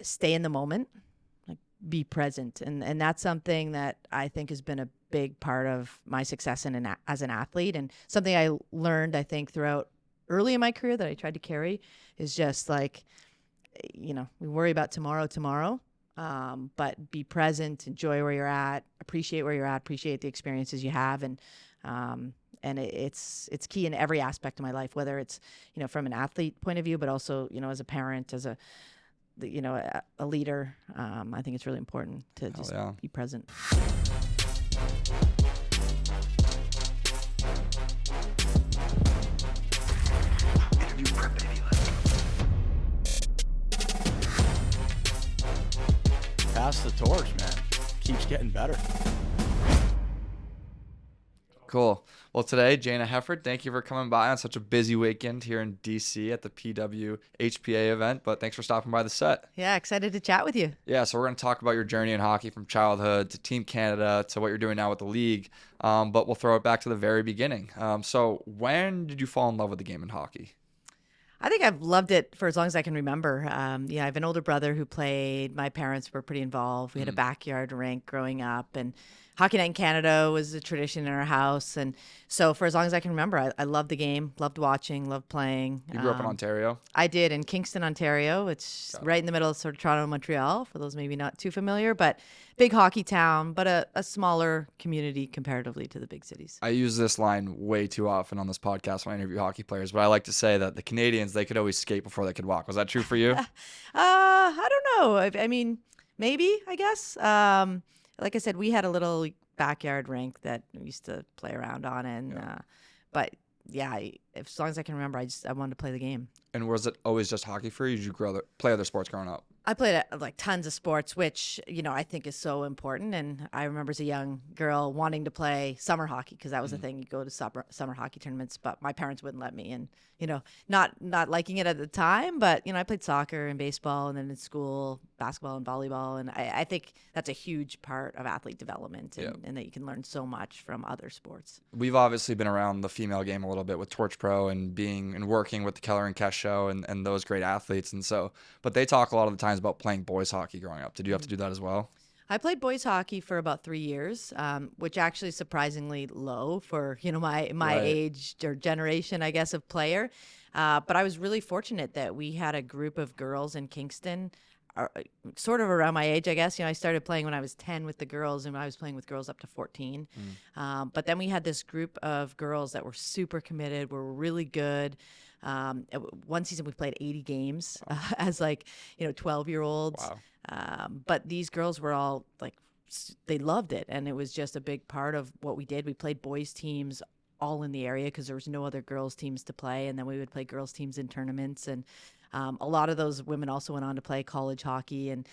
stay in the moment, like be present. And that's something that I think has been a big part of my success as an athlete, and something I learned, I think, throughout early in my career that I tried to carry is just like, we worry about tomorrow, but be present, enjoy where you're at, appreciate where you're at, appreciate the experiences you have. And it's key in every aspect of my life, whether it's, from an athlete point of view, but also, as a parent, as a leader. I think it's really important to just be present. Interview prep, baby. Pass the torch, man. Keeps getting better. Cool. Well, today, Jayna Hefford, thank you for coming by on such a busy weekend here in DC at the PWHPA event, but thanks for stopping by the set. Yeah, excited to chat with you. Yeah, so we're going to talk about your journey in hockey from childhood to Team Canada to what you're doing now with the league, but we'll throw it back to the very beginning. So when did you fall in love with the game in hockey? I think I've loved it for as long as I can remember. I have an older brother who played. My parents were pretty involved. We had a backyard rink growing up, and Hockey Night in Canada was a tradition in our house. And so for as long as I can remember, I loved the game, loved watching, loved playing. You grew up in Ontario? I did, in Kingston, Ontario. It's right in the middle of sort of Toronto and Montreal, for those maybe not too familiar, but big hockey town, but a smaller community comparatively to the big cities. I use this line way too often on this podcast when I interview hockey players, but I like to say that the Canadians, they could always skate before they could walk. Was that true for you? I don't know. I mean, maybe, I guess. Like I said, we had a little backyard rink that we used to play around on, and but yeah, as long as I can remember, I wanted to play the game. And was it always just hockey for you? Did you play other sports growing up? I played like tons of sports, which, I think is so important. And I remember as a young girl wanting to play summer hockey because that was the thing. You go to summer hockey tournaments, but my parents wouldn't let me. And, not liking it at the time, but, I played soccer and baseball, and then in school, basketball and volleyball. And I think that's a huge part of athlete development, and that you can learn so much from other sports. We've obviously been around the female game a little bit with TorchPro and working with the Keller and Kess show and those great athletes. And so, but they talk a lot of the times about playing boys hockey growing up. Did you have to do that as well? I played boys hockey for about 3 years, which actually is surprisingly low for, my age or generation, I guess, of player. But I was really fortunate that we had a group of girls in Kingston, sort of around my age, I guess. I started playing when I was 10 with the girls, and I was playing with girls up to 14. But then we had this group of girls that were super committed, were really good. One season we played 80 games as 12-year-olds. Wow. But these girls were all they loved it, and it was just a big part of what we did. We played boys teams all in the area because there was no other girls teams to play, and then we would play girls teams in tournaments. And a lot of those women also went on to play college hockey, and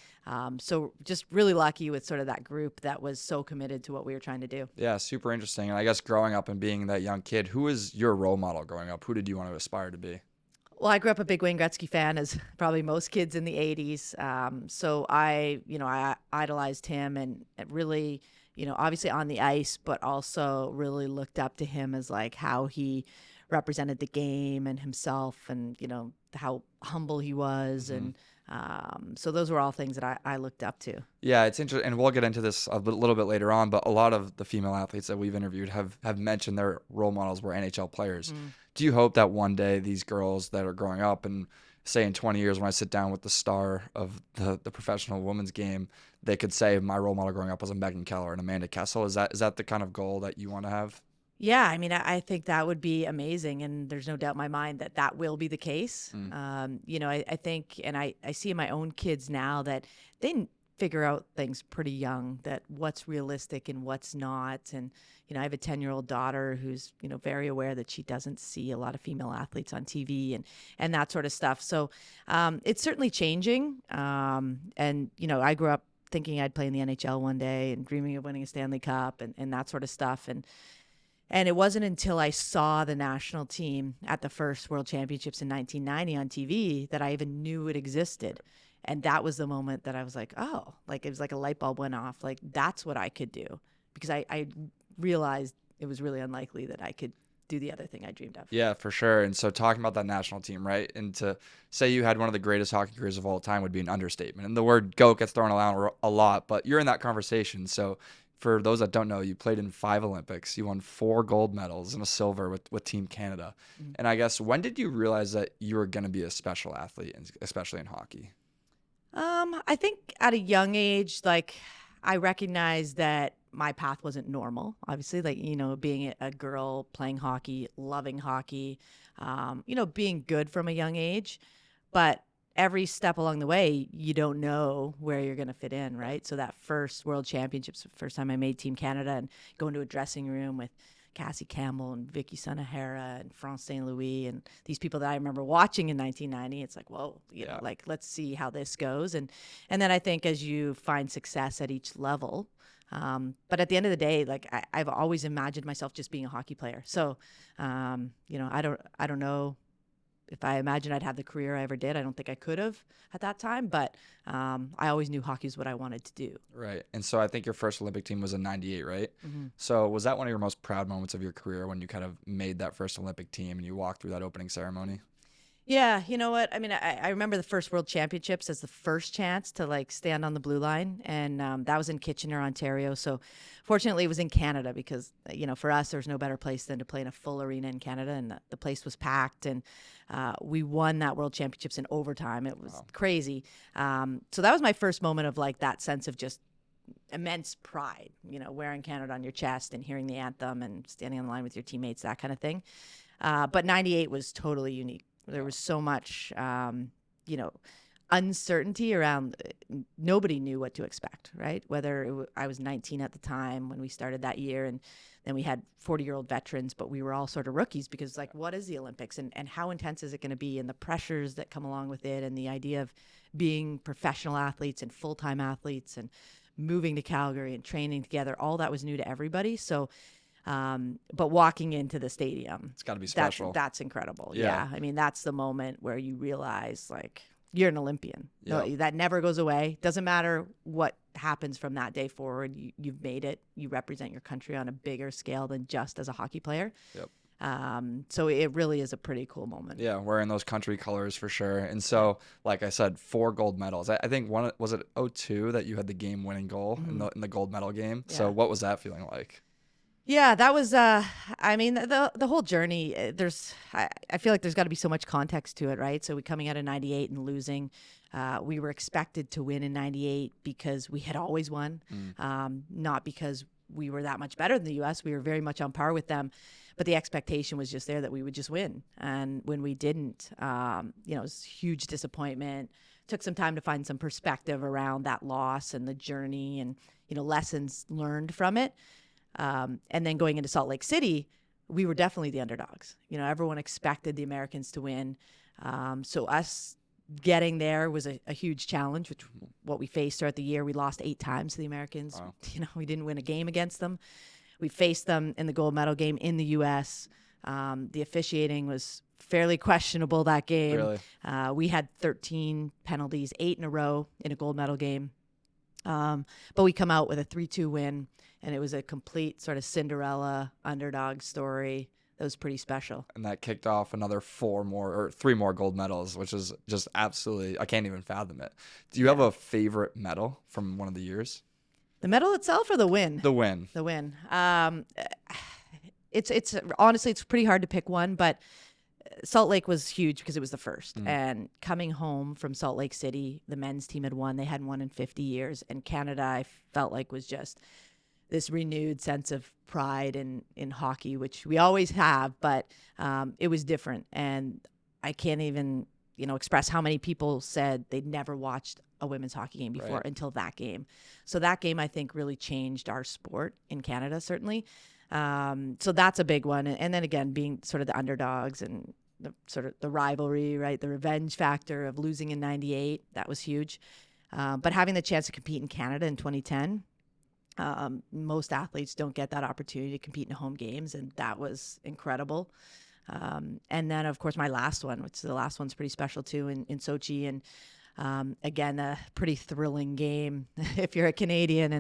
so just really lucky with sort of that group that was so committed to what we were trying to do. Yeah, super interesting. And I guess growing up and being that young kid, who was your role model growing up? Who did you want to aspire to be? Well, I grew up a big Wayne Gretzky fan, as probably most kids in the 80s. So I idolized him, and really, obviously on the ice, but also really looked up to him as how he represented the game and himself, and, how humble he was. And so those were all things that I looked up to. Yeah, it's interesting, and we'll get into this a little bit later on, but a lot of the female athletes that we've interviewed have mentioned their role models were NHL players. Do you hope that one day these girls that are growing up, and say in 20 years when I sit down with the star of the professional women's game, they could say my role model growing up was a Megan Keller and Amanda Kessel? Is that the kind of goal that you want to have? Yeah, I mean, I think that would be amazing, and there's no doubt in my mind that will be the case. I think, and I see in my own kids now that they figure out things pretty young, that what's realistic and what's not. And, I have a 10-year-old daughter who's, very aware that she doesn't see a lot of female athletes on TV and that sort of stuff. So it's certainly changing. And, I grew up thinking I'd play in the NHL one day and dreaming of winning a Stanley Cup and that sort of stuff. And it wasn't until I saw the national team at the first World Championships in 1990 on TV that I even knew it existed. And that was the moment that I was like, oh, it was like a light bulb went off. That's what I could do. Because I realized it was really unlikely that I could do the other thing I dreamed of. Yeah, for sure. And so talking about that national team, right? And to say you had one of the greatest hockey careers of all time would be an understatement. And the word GOAT gets thrown around a lot, but you're in that conversation. So for those that don't know, you played in 5 Olympics. You won 4 gold medals and a silver with Team Canada. And I guess, when did you realize that you were going to be a special athlete, especially in hockey? I think at a young age, like, I recognized that my path wasn't normal. Obviously, like, being a girl playing hockey, loving hockey, being good from a young age. But every step along the way, you don't know where you're going to fit in, right? So that first World Championships, the first time I made Team Canada, and go into a dressing room with Cassie Campbell and Vicky Sonahara and France St. Louis and these people that I remember watching in 1990. It's like, whoa, like, let's see how this goes. And then I think as you find success at each level, but at the end of the day, like, I've always imagined myself just being a hockey player. So, I don't know if I imagined I'd have the career I ever did. I don't think I could have at that time, but I always knew hockey is what I wanted to do. Right. And so I think your first Olympic team was in 98, right? Mm-hmm. So was that one of your most proud moments of your career when you kind of made that first Olympic team and you walked through that opening ceremony? Yeah, you know what? I mean, I remember the first World Championships as the first chance to, like, stand on the blue line, and that was in Kitchener, Ontario. So fortunately, it was in Canada because, for us, there's no better place than to play in a full arena in Canada, and the place was packed, and we won that World Championships in overtime. It was crazy. So that was my first moment of, like, that sense of just immense pride, wearing Canada on your chest and hearing the anthem and standing on the line with your teammates, that kind of thing. But 98 was totally unique. There was so much, uncertainty around. Nobody knew what to expect, right? Whether I was 19 at the time when we started that year, and then we had 40-year-old veterans, but we were all sort of rookies because, like, what is the Olympics and how intense is it going to be, and the pressures that come along with it, and the idea of being professional athletes and full-time athletes and moving to Calgary and training together, all that was new to everybody. So, but walking into the stadium, It's got to be special. That's incredible. Yeah. Yeah. I mean, that's the moment where you realize, like, you're an Olympian. Yeah. No, that never goes away. Doesn't matter what happens from that day forward. You've made it. You represent your country on a bigger scale than just as a hockey player. Yep. So it really is a pretty cool moment. Yeah, wearing those country colors for sure. And so, like I said, 4 gold medals. I think was it 02 that you had the game-winning goal in the gold medal game? Yeah. So what was that feeling like? Yeah, that was, I mean, the whole journey, I feel like there's got to be so much context to it, right? So we coming out of 98 and losing, we were expected to win in 98 because we had always won, not because we were that much better than the U.S. We were very much on par with them, but the expectation was just there that we would just win. And when we didn't, it was huge disappointment. Took some time to find some perspective around that loss and the journey and, lessons learned from it. And then going into Salt Lake City, we were definitely the underdogs. Everyone expected the Americans to win. So us getting there was a huge challenge, which what we faced throughout the year. We lost 8 times to the Americans. Wow. We didn't win a game against them. We faced them in the gold medal game in the U.S. The officiating was fairly questionable that game. Really? We had 13 penalties, 8 in a row in a gold medal game. But we come out with a 3-2 win. And it was a complete sort of Cinderella underdog story. That was pretty special. And that kicked off another 3 more gold medals, which is just absolutely, I can't even fathom it. Do you have a favorite medal from one of the years? The medal itself or the win? The win. The win. It's honestly, it's pretty hard to pick one, but Salt Lake was huge because it was the first. And coming home from Salt Lake City, the men's team had won. They hadn't won in 50 years. And Canada, I felt like, was just this renewed sense of pride in hockey, which we always have, but it was different. And I can't even, express how many people said they'd never watched a women's hockey game before until that game. So that game, I think, really changed our sport in Canada, certainly. So that's a big one. And then again, being sort of the underdogs and the sort of the rivalry, right? The revenge factor of losing in 98, that was huge. But having the chance to compete in Canada in 2010, most athletes don't get that opportunity to compete in home games, and that was incredible. And then, of course, my last one, which the last one's pretty special too, in Sochi. And again, a pretty thrilling game if you're a Canadian,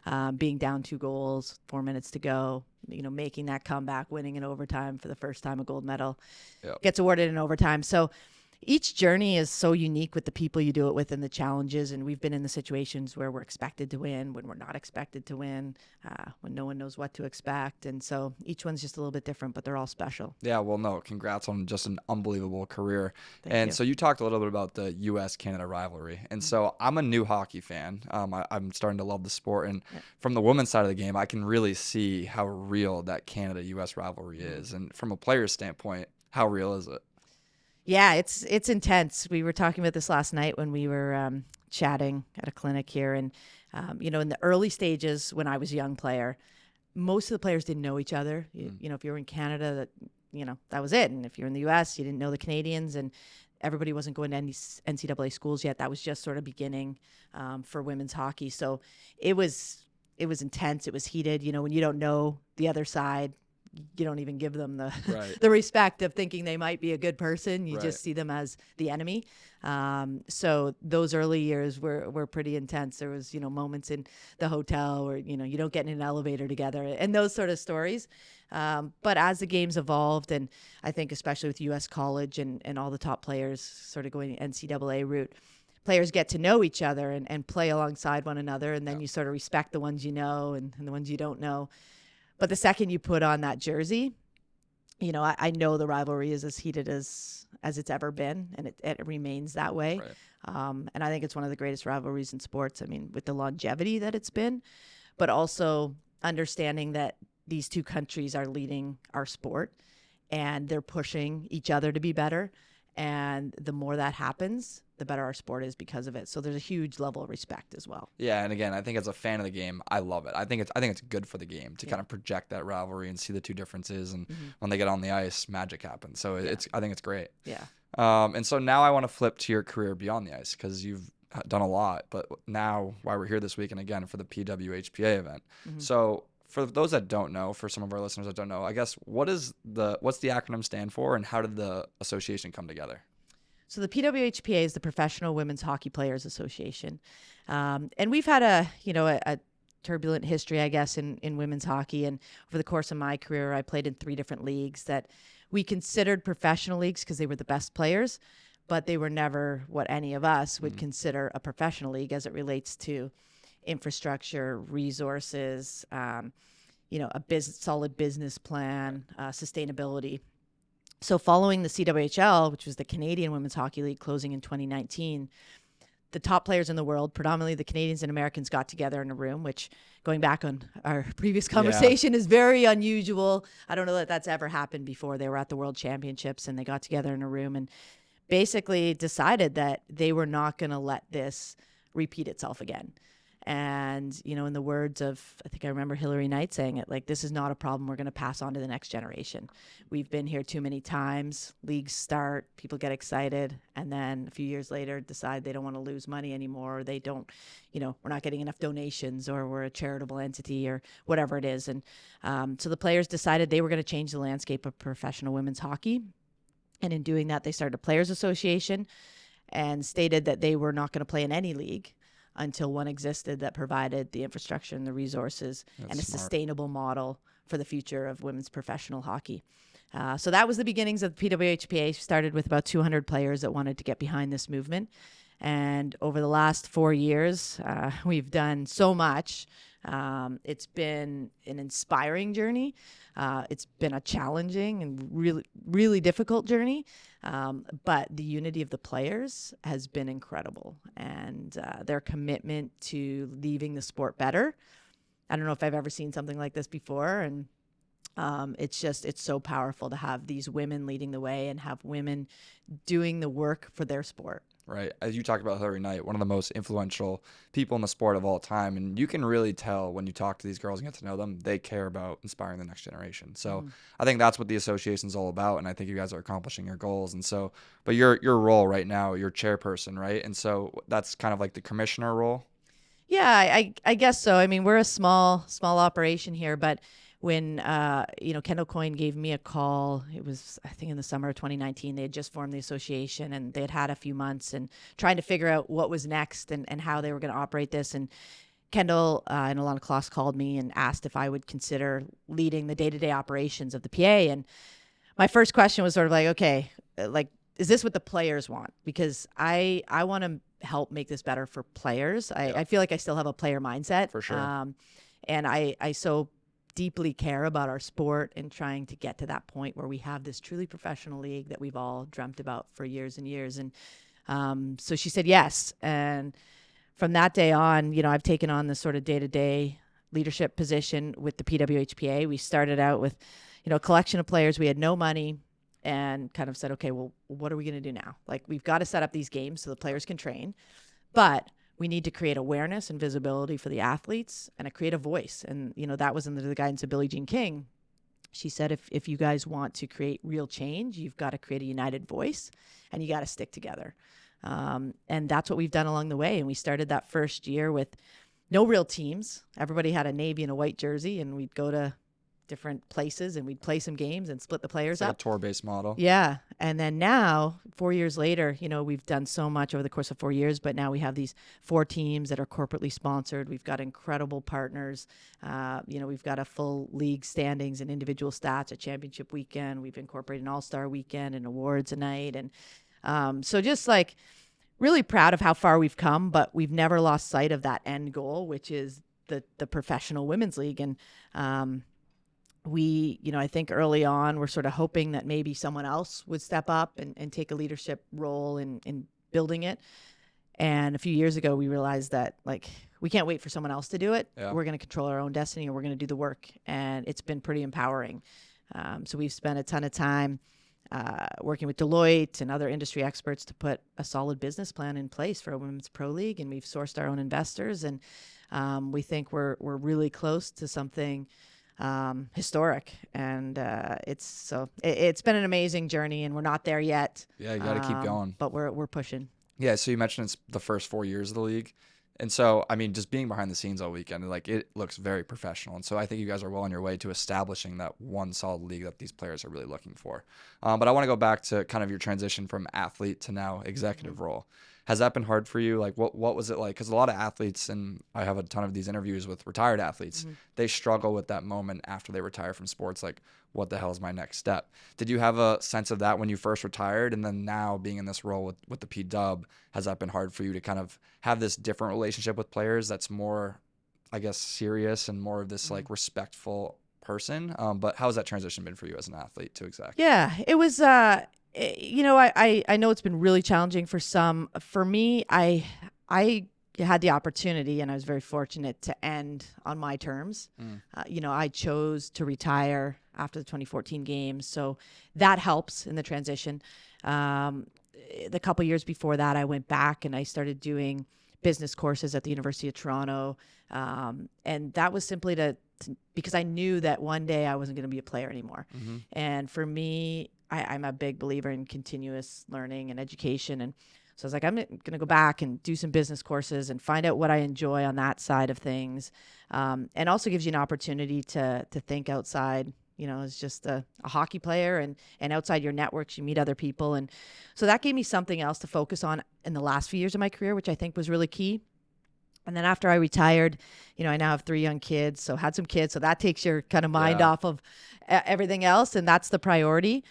and being down 2 goals, 4 minutes to go, making that comeback, winning in overtime for the first time, a gold medal Yep. gets awarded in overtime. So each journey is so unique with the people you do it with and the challenges. And we've been in the situations where we're expected to win, when we're not expected to win, when no one knows what to expect. And so each one's just a little bit different, but they're all special. Yeah, well, no, congrats on just an unbelievable career. Thank you. So you talked a little bit about the U.S.-Canada rivalry. And so I'm a new hockey fan. I'm starting to love the sport. And from the women's side of the game, I can really see how real that Canada-U.S. rivalry is. And from a player's standpoint, how real is it? Yeah, it's intense. We were talking about this last night when we were chatting at a clinic here. And, in the early stages when I was a young player, most of the players didn't know each other. If you were in Canada, that was it. And if you're in the U.S., you didn't know the Canadians. And everybody wasn't going to NCAA schools yet. That was just sort of beginning for women's hockey. So it was intense. It was heated. When you don't know the other side, you don't even give them the Right. the respect of thinking they might be a good person. You Right. just see them as the enemy. So those early years were pretty intense. There was, moments in the hotel where, you don't get in an elevator together and those sort of stories. But as the games evolved, and I think especially with U.S. college and all the top players sort of going the NCAA route, players get to know each other and play alongside one another. And then you sort of respect the ones you know and the ones you don't know. But the second you put on that jersey, I know the rivalry is as heated as it's ever been, and it remains that way. Right. And I think it's one of the greatest rivalries in sports. I mean, with the longevity that it's been, but also understanding that these two countries are leading our sport, and they're pushing each other to be better. And the more that happens, the better our sport is because of it. So there's a huge level of respect as well. Yeah, and again, I think as a fan of the game, I love it. I think it's good for the game to kind of project that rivalry and see the two differences. And when they get on the ice, magic happens. So I think it's great. Yeah. And so now I want to flip to your career beyond the ice because you've done a lot. But now, why we're here this week and again for the PWHPA event. So for those that don't know, for some of our listeners that don't know, I guess what's the acronym stand for, and how did the association come together? So the PWHPA is the Professional Women's Hockey Players Association. And we've had a turbulent history, I guess, in women's hockey. And over the course of my career, I played in 3 different leagues that we considered professional leagues because they were the best players, but they were never what any of us would consider a professional league as it relates to infrastructure, resources, a solid business plan, sustainability. So following the CWHL, which was the Canadian Women's Hockey League closing in 2019, the top players in the world, predominantly the Canadians and Americans, got together in a room, which, going back on our previous conversation, is very unusual. I don't know that that's ever happened before. They were at the World Championships and they got together in a room and basically decided that they were not going to let this repeat itself again. And, in the words of, I think I remember Hillary Knight saying it, like, this is not a problem we're going to pass on to the next generation. We've been here too many times. Leagues start, people get excited, and then a few years later decide they don't want to lose money anymore. Or they don't, we're not getting enough donations, or we're a charitable entity, or whatever it is. And so the players decided they were going to change the landscape of professional women's hockey. And in doing that, they started a players association and stated that they were not going to play in any league until one existed that provided the infrastructure and the resources and a sustainable model for the future of women's professional hockey. So that was the beginnings of the PWHPA. Started with about 200 players that wanted to get behind this movement. And over the last 4 years, we've done so much. It's been an inspiring journey. It's been a challenging and really, really difficult journey. But the unity of the players has been incredible, and their commitment to leaving the sport better. I don't know if I've ever seen something like this before. And it's so powerful to have these women leading the way and have women doing the work for their sport. Right. As you talked about Hillary Knight, one of the most influential people in the sport of all time. And you can really tell when you talk to these girls and get to know them, they care about inspiring the next generation. So I think that's what the association is all about. And I think you guys are accomplishing your goals. And so, but your role right now, you're chairperson, right? And so that's kind of like the commissioner role. Yeah, I guess so. I mean, we're a small operation here, but when Kendall Coyne gave me a call, it was, I think, in the summer of 2019. They had just formed the association, and they had a few months and trying to figure out what was next and how they were going to operate this. And Kendall and Alana Kloss called me and asked if I would consider leading the day-to-day operations of the PA. And my first question was sort of like, okay, like, is this what the players want? Because I want to help make this better for players. I feel like I still have a player mindset. For sure. And I so deeply care about our sport and trying to get to that point where we have this truly professional league that we've all dreamt about for years and years. And so she said yes. And from that day on, I've taken on this sort of day-to-day leadership position with the PWHPA. We started out with, a collection of players. We had no money and kind of said, okay, well, what are we going to do now? Like, we've got to set up these games so the players can train, but we need to create awareness and visibility for the athletes and create a voice. And, that was under the guidance of Billie Jean King. She said, if you guys want to create real change, you've got to create a united voice and you got to stick together. And that's what we've done along the way. And we started that first year with no real teams. Everybody had a navy and a white jersey, and we'd go to different places and we'd play some games and split the players Like up. a tour-based model. Yeah. And then now, 4 years later, we've done so much over the course of 4 years, but now we have these 4 teams that are corporately sponsored. We've got incredible partners. We've got a full league standings and individual stats, a championship weekend. We've incorporated an all-star weekend and awards a night. And so just like really proud of how far we've come, but we've never lost sight of that end goal, which is the professional women's league. And, I think early on, we're sort of hoping that maybe someone else would step up and take a leadership role in building it. And a few years ago, we realized that, like, we can't wait for someone else to do it. Yeah. We're going to control our own destiny, and we're going to do the work. And it's been pretty empowering. So we've spent a ton of time working with Deloitte and other industry experts to put a solid business plan in place for a women's pro league. And we've sourced our own investors. And we think we're really close to something historic, and it's been an amazing journey, and we're not there yet. Yeah, you got to keep going. But we're pushing. Yeah, so you mentioned it's the first 4 years of the league. And so, I mean, just being behind the scenes all weekend, like, it looks very professional. And so I think you guys are well on your way to establishing that one solid league that these players are really looking for. But I want to go back to kind of your transition from athlete to now executive role. Has that been hard for you? Like, what was it like? Because a lot of athletes, and I have a ton of these interviews with retired athletes, they struggle with that moment after they retire from sports. Like, what the hell is my next step? Did you have a sense of that when you first retired? And then now being in this role with the P-Dub, has that been hard for you to kind of have this different relationship with players that's more, I guess, serious and more of this like respectful person? But how has that transition been for you as an athlete to exec? Yeah, it was, I know it's been really challenging for some. For me, I had the opportunity, and I was very fortunate to end on my terms. I chose to retire after the 2014 games, so that helps in the transition. The couple years before that, I went back and I started doing business courses at the University of Toronto, and that was simply because I knew that one day I wasn't going to be a player anymore. And for me, I'm a big believer in continuous learning and education. And so I was like, I'm going to go back and do some business courses and find out what I enjoy on that side of things. And also gives you an opportunity to think outside, as just a hockey player, and outside your networks, you meet other people. And so that gave me something else to focus on in the last few years of my career, which I think was really key. And then after I retired, I now have 3 young kids, so had some kids. So that takes your kind of mind off of everything else. And that's the priority.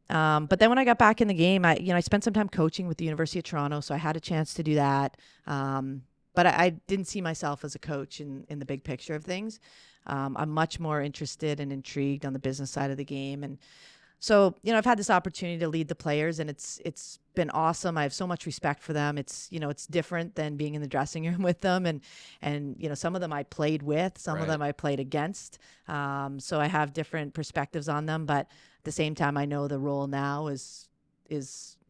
But then when I got back in the game, I spent some time coaching with the University of Toronto, so I had a chance to do that. But I didn't see myself as a coach in the big picture of things. I'm much more interested and intrigued on the business side of the game. And so, I've had this opportunity to lead the players, and it's been awesome. I have so much respect for them. It's different than being in the dressing room with them. And some of them I played with, some of them I played against. So I have different perspectives on them, but at the same time, I know the role now is a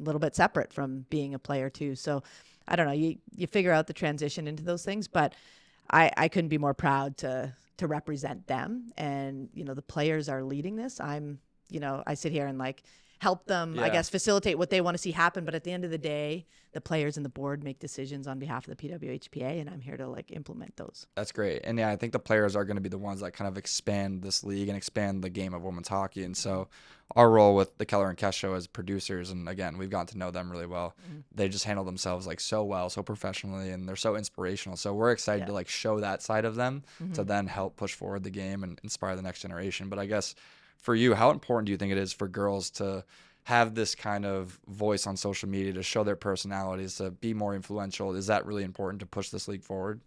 little bit separate from being a player too. So I don't know, you figure out the transition into those things, but I couldn't be more proud to represent them. And, the players are leading this. I sit here and help them, I Yeah. guess, facilitate what they want to see happen. But at the end of the day, the players and the board make decisions on behalf of the PWHPA, and I'm here to like implement those. That's great. And yeah, I think the players are going to be the ones that kind of expand this league and expand the game of women's hockey. And so our role with the Keller and Kess show as producers, and again, we've gotten to know them really well. They just handle themselves like so well, so professionally, and they're so inspirational. So we're excited to like show that side of them to then help push forward the game and inspire the next generation. But I guess for you, how important do you think it is for girls to have this kind of voice on social media, to show their personalities, to be more influential? Is that really important to push this league forward?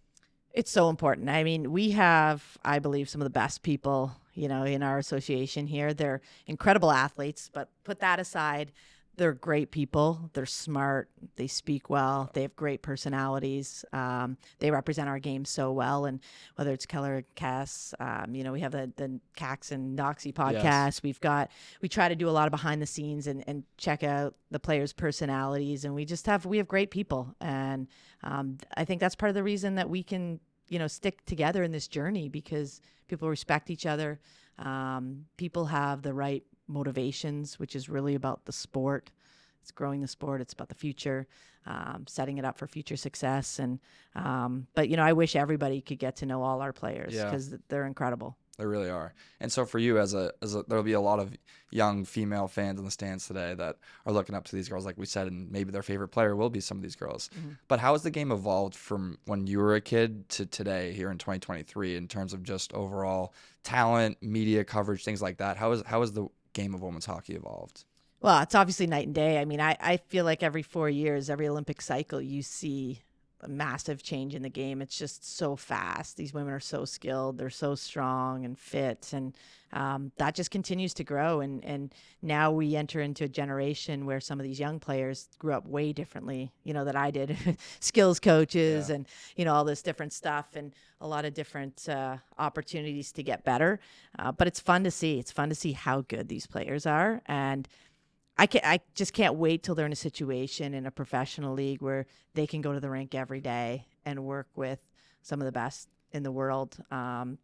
It's so important. I mean, we have, I believe, some of the best people, in our association here. They're incredible athletes, but put that aside, they're great people. They're smart. They speak well. They have great personalities. They represent our game so well. And whether it's Keller and Kess, we have the Cax and Doxy podcast. Yes. We try to do a lot of behind the scenes and check out the players' personalities. And we have great people. And I think that's part of the reason that we can, stick together in this journey, because people respect each other. People have the right motivations, which is really about the sport. It's growing the sport. It's about the future, setting it up for future success. And but I wish everybody could get to know all our players, because they're incredible. They really are. And so for you, there'll be a lot of young female fans in the stands today that are looking up to these girls, like we said, and maybe their favorite player will be some of these girls. But how has the game evolved from when you were a kid to today here in 2023 in terms of just overall talent, media coverage, things like that? How has the game of women's hockey evolved? Well, it's obviously night and day. I mean, I feel like every 4 years, every Olympic cycle, you see a massive change in the game. It's just so fast. These women are so skilled. They're so strong and fit. And that just continues to grow. And now we enter into a generation where some of these young players grew up way differently, that I did. Skills coaches and, all this different stuff and a lot of different opportunities to get better. But it's fun to see. It's fun to see how good these players are. And I just can't wait till they're in a situation in a professional league where they can go to the rink every day and work with some of the best in the world.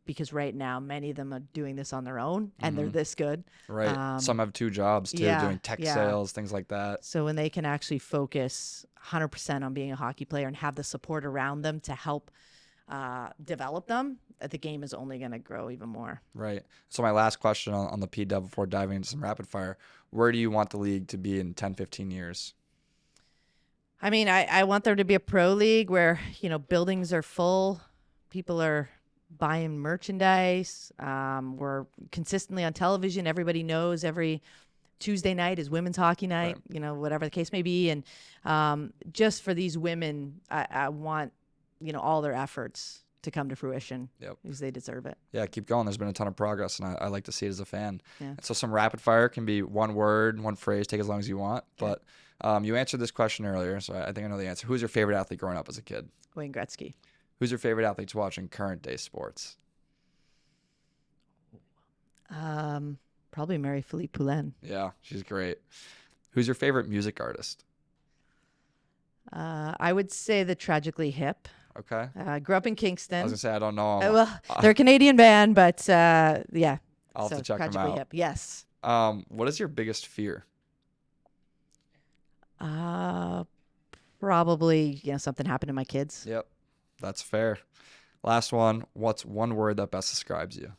Because right now, many of them are doing this on their own, and they're this good. Right. Some have 2 jobs too, doing tech sales, things like that. So when they can actually focus 100% on being a hockey player and have the support around them to help develop them, the game is only going to grow even more. Right. So my last question on the PW before diving into some rapid fire, where do you want the league to be in 10, 15 years? I mean, I want there to be a pro league where, buildings are full, people are buying merchandise, we're consistently on television. Everybody knows every Tuesday night is women's hockey night, whatever the case may be. And just for these women, I want, all their efforts to come to fruition, because they deserve it. Yeah, keep going. There's been a ton of progress, and I like to see it as a fan. Yeah. And so some rapid fire can be one word, one phrase, take as long as you want. But you answered this question earlier, so I think I know the answer. Who's your favorite athlete growing up as a kid? Wayne Gretzky. Who's your favorite athlete to watch in current day sports? Probably Marie-Philippe Poulin. Yeah, she's great. Who's your favorite music artist? I would say the Tragically Hip. Okay. Grew up in Kingston. I was going to say, I don't know. Well, they're a Canadian band, but yeah. I'll have to check them Tragically out. Hip, yes. What is your biggest fear? Probably, something happened to my kids. Yep, that's fair. Last one. What's one word that best describes you?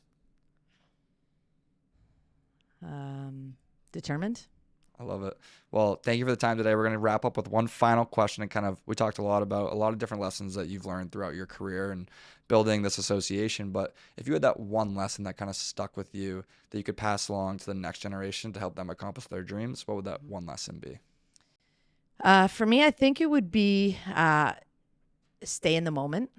Determined. I love it. Well, thank you for the time today. We're going to wrap up with one final question, and we talked a lot about a lot of different lessons that you've learned throughout your career and building this association. But if you had that one lesson that kind of stuck with you that you could pass along to the next generation to help them accomplish their dreams, what would that one lesson be? For me, I think it would be stay in the moment,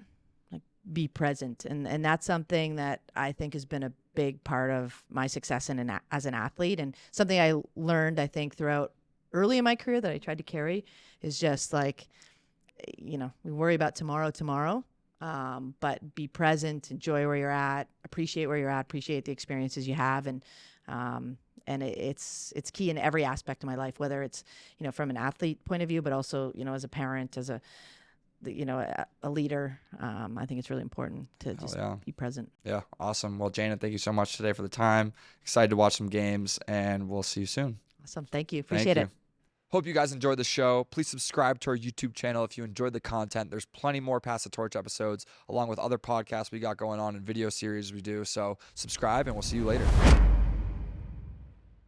like be present. And that's something that I think has been a big part of my success as an athlete, and something I learned, I think, throughout early in my career that I tried to carry is just like, we worry about tomorrow, but be present, enjoy where you're at, appreciate where you're at, appreciate the experiences you have. And it's key in every aspect of my life, whether it's, from an athlete point of view, but also, as a parent, as a leader. I think it's really important to just be present. Yeah, awesome. Well, Jayna, thank you so much today for the time. Excited to watch some games, and we'll see you soon. Awesome. Thank you. Thank Appreciate you. it. Hope you guys enjoyed the show. Please subscribe to our YouTube channel if you enjoyed the content. There's plenty more Pass the Torch episodes, along with other podcasts we got going on and video series we do. So subscribe, and we'll see you later.